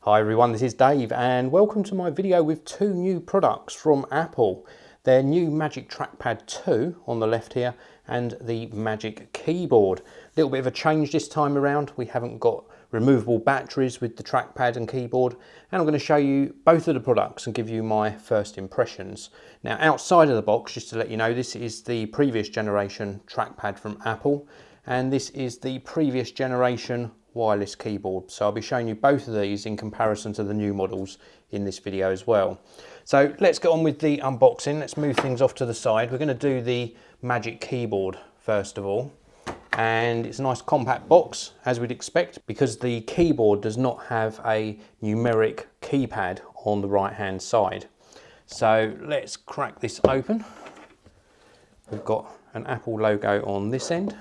Hi everyone, this is Dave and welcome to my video with two new products from Apple. Their new Magic Trackpad 2 on the left here and the Magic Keyboard. A little bit of a change this time around. We haven't got removable batteries with the trackpad and keyboard, and I'm going to show you both of the products and give you my first impressions. Now outside of the box, just to let you know, this is the previous generation trackpad from Apple and this is the previous generation wireless keyboard. So I'll be showing you both of these in comparison to the new models in this video as well. So let's get on with the unboxing. Let's move things off to the side. We're going to do the Magic Keyboard first of all. And it's a nice compact box as we'd expect, because the keyboard does not have a numeric keypad on the right hand side. So let's crack this open. We've got an Apple logo on this end,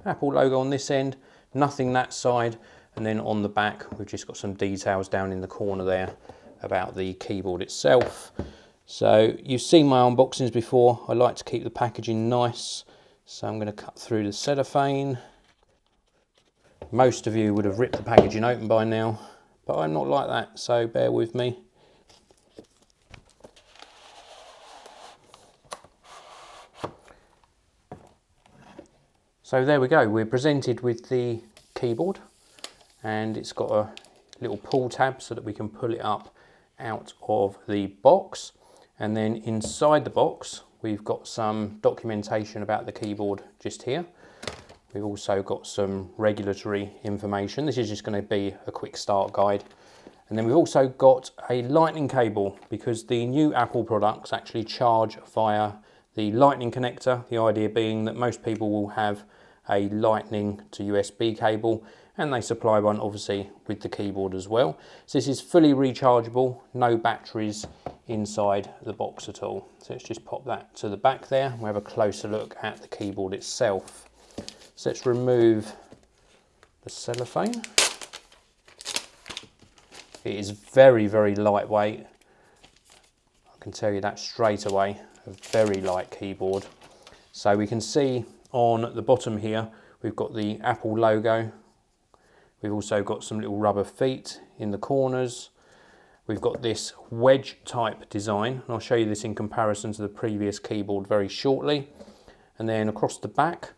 Apple logo on this end, nothing that side, and then on the back we've just got some details down in the corner there about the keyboard itself. So you've seen my unboxings before. I like to keep the packaging nice, so I'm going to cut through the cellophane. Most of you would have ripped the packaging open by now, but I'm not like that, so bear with me. So there we go, we're presented with the keyboard and it's got a little pull tab so that we can pull it up out of the box, and then inside the box we've got some documentation about the keyboard just here. We've also got some regulatory information. This is just going to be a quick start guide, and then we've also got a lightning cable, because the new Apple products actually charge via the lightning connector, the idea being that most people will have a lightning to USB cable, and they supply one obviously with the keyboard as well. So this is fully rechargeable, no batteries inside the box at all. So let's just pop that to the back there. We'll have a closer look at the keyboard itself. So let's remove the cellophane. It is very, very lightweight. I can tell you that straight away, a very light keyboard. So we can see on the bottom here, we've got the Apple logo. We've also got some little rubber feet in the corners. We've got this wedge type design, and I'll show you this in comparison to the previous keyboard very shortly. And then across the back,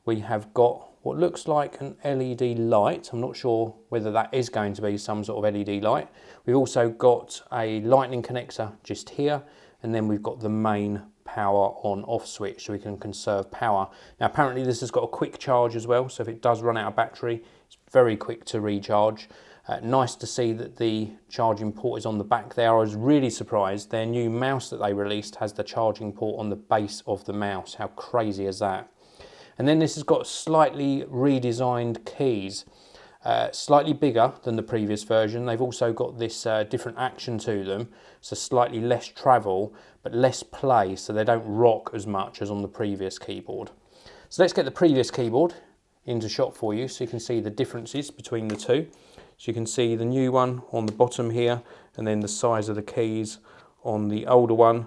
we have got what looks like an LED light. I'm not sure whether that is going to be some sort of LED light. We've also got a lightning connector just here, and then we've got the main power on off switch so we can conserve power. Now apparently this has got a quick charge as well, so if it does run out of battery, it's very quick to recharge. Nice to see that the charging port is on the back there. I was really surprised. Their new mouse that they released has the charging port on the base of the mouse. How crazy is that? And then this has got slightly redesigned keys. Slightly bigger than the previous version. They've also got this different action to them, so slightly less travel but less play, so they don't rock as much as on the previous keyboard. So let's get the previous keyboard into shot for you so you can see the differences between the two. So you can see the new one on the bottom here, and then the size of the keys on the older one,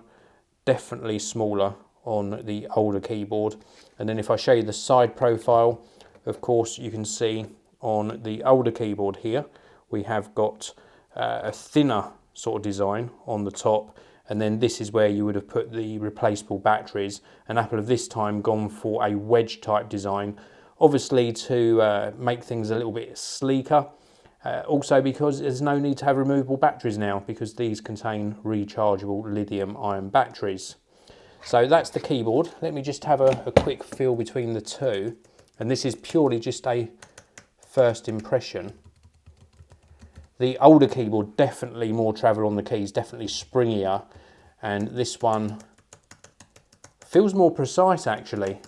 definitely smaller on the older keyboard. And then if I show you the side profile, of course you can see on the older keyboard here, we have got a thinner sort of design on the top, and then this is where you would have put the replaceable batteries, and Apple have this time gone for a wedge type design, obviously to make things a little bit sleeker. Also because there's no need to have removable batteries now, because these contain rechargeable lithium ion batteries. So that's the keyboard. Let me just have a quick feel between the two, and this is purely just a first impression. The older keyboard, definitely more travel on the keys, definitely springier, and this one feels more precise actually,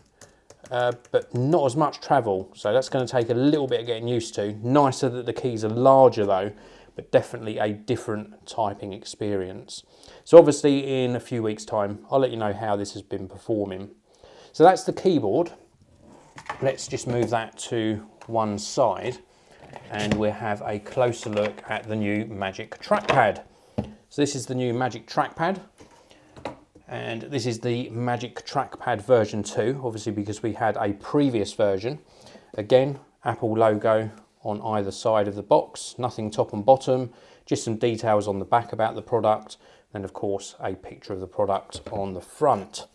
but not as much travel, so that's going to take a little bit of getting used to. Nicer that the keys are larger though, but definitely a different typing experience. So obviously in a few weeks time I'll let you know how this has been performing. So that's the keyboard. Let's just move that to one side and we'll have a closer look at the new Magic Trackpad. So this is the new Magic Trackpad, and this is the Magic Trackpad version 2, obviously because we had a previous version. Again, Apple logo on either side of the box, nothing top and bottom, just some details on the back about the product, and of course a picture of the product on the front.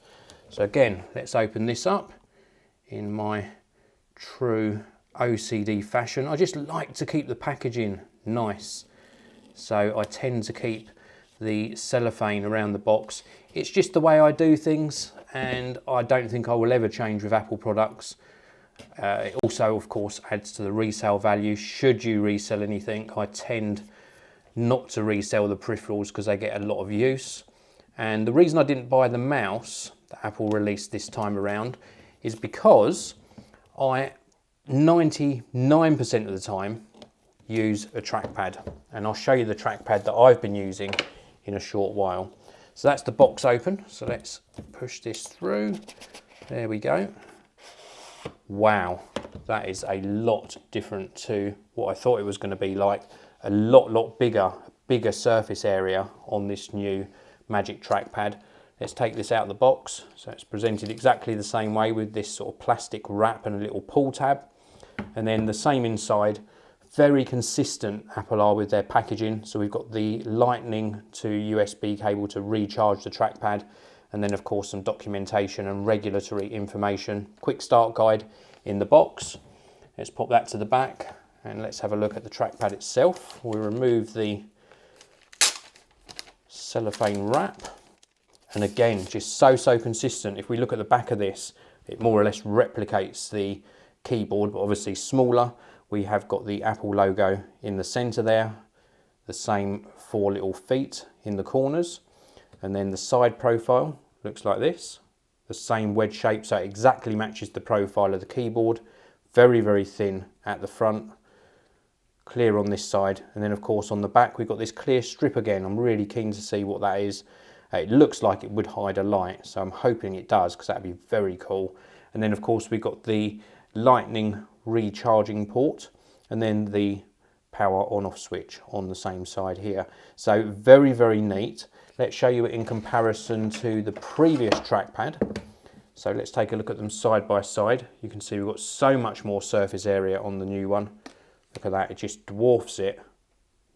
So again, let's open this up in my true OCD fashion. I just like to keep the packaging nice, so I tend to keep the cellophane around the box. It's just the way I do things, and I don't think I will ever change with Apple products. It also, of course, adds to the resale value. Should you resell anything, I tend not to resell the peripherals because they get a lot of use. And the reason I didn't buy the mouse that Apple released this time around is because I 99% of the time use a trackpad, and I'll show you the trackpad that I've been using in a short while. So that's the box open, so let's push this through. There we go. Wow, that is a lot different to what I thought it was going to be like. A lot bigger surface area on this new Magic Trackpad. Let's take this out of the box. So it's presented exactly the same way with this sort of plastic wrap and a little pull tab. And then the same inside. Very consistent Apple are with their packaging. So we've got the lightning to USB cable to recharge the trackpad, and then of course some documentation and regulatory information. Quick start guide in the box. Let's pop that to the back and let's have a look at the trackpad itself. We'll remove the cellophane wrap, and again just so consistent. If we look at the back of this, it more or less replicates the keyboard, but obviously smaller. We have got the Apple logo in the center there, the same 4 little feet in the corners, and then the side profile looks like this, the same wedge shape, so it exactly matches the profile of the keyboard. Very thin at the front, clear on this side, and then of course on the back we've got this clear strip again. I'm really keen to see what that is. It looks like it would hide a light, so I'm hoping it does, because that'd be very cool. And then of course we've got the lightning recharging port, and then the power on off switch on the same side here. So very neat. Let's show you it in comparison to the previous trackpad. So let's take a look at them side by side. You can see we've got so much more surface area on the new one. Look at that, it just dwarfs it.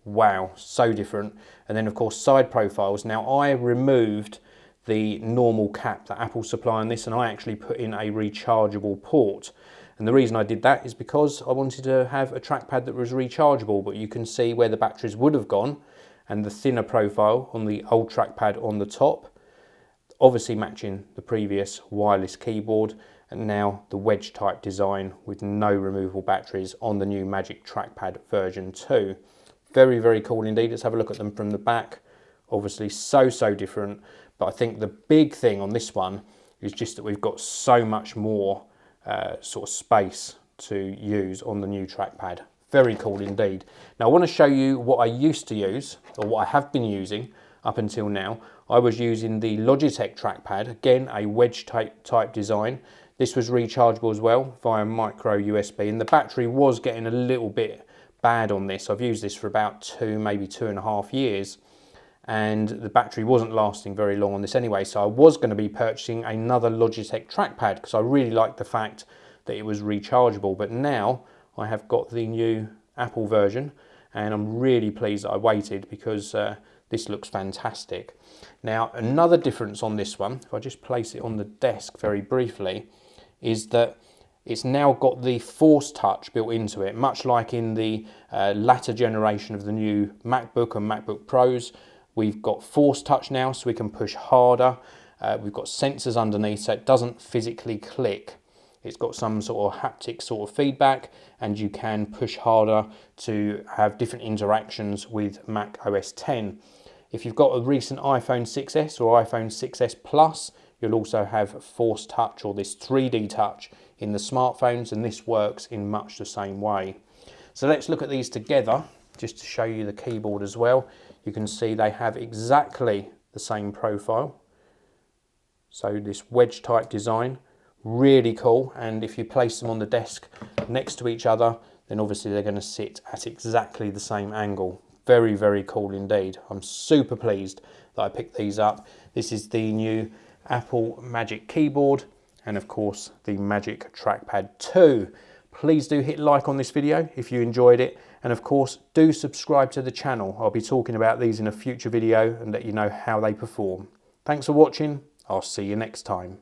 Wow, so different. And then of course side profiles. Now I removed the normal cap that Apple supply on this, and I actually put in a rechargeable port. And the reason I did that is because I wanted to have a trackpad that was rechargeable, but you can see where the batteries would have gone, and the thinner profile on the old trackpad on the top, obviously matching the previous wireless keyboard, and now the wedge type design with no removable batteries on the new Magic Trackpad version 2. Very cool indeed. Let's have a look at them from the back. Obviously so different, but I think the big thing on this one is just that we've got so much more sort of space to use on the new trackpad. Very cool indeed. Now I want to show you what I used to use, or what I have been using up until now. I was using the Logitech Trackpad, again a wedge type design. This was rechargeable as well via micro USB, and the battery was getting a little bit bad on this. I've used this for about maybe 2.5 years, and the battery wasn't lasting very long on this anyway, so I was going to be purchasing another Logitech Trackpad because I really liked the fact that it was rechargeable. But now I have got the new Apple version, and I'm really pleased that I waited, because this looks fantastic. Now another difference on this one, if I just place it on the desk very briefly, is that it's now got the Force Touch built into it, much like in the latter generation of the new MacBook and MacBook Pros. We've got Force Touch now, so we can push harder. We've got sensors underneath, so it doesn't physically click. It's got some sort of haptic sort of feedback, and you can push harder to have different interactions with Mac OS X. If you've got a recent iPhone 6s or iPhone 6s Plus, you'll also have Force Touch, or this 3D touch, in the smartphones, and this works in much the same way. So let's look at these together, just to show you the keyboard as well. You can see they have exactly the same profile. So this wedge type design, really cool. And if you place them on the desk next to each other, then obviously they're going to sit at exactly the same angle. Very cool indeed. I'm super pleased that I picked these up. This is the new Apple Magic Keyboard, and of course the Magic Trackpad 2. Please do hit like on this video if you enjoyed it, and of course do subscribe to the channel. I'll be talking about these in a future video and let you know how they perform. Thanks for watching. I'll see you next time.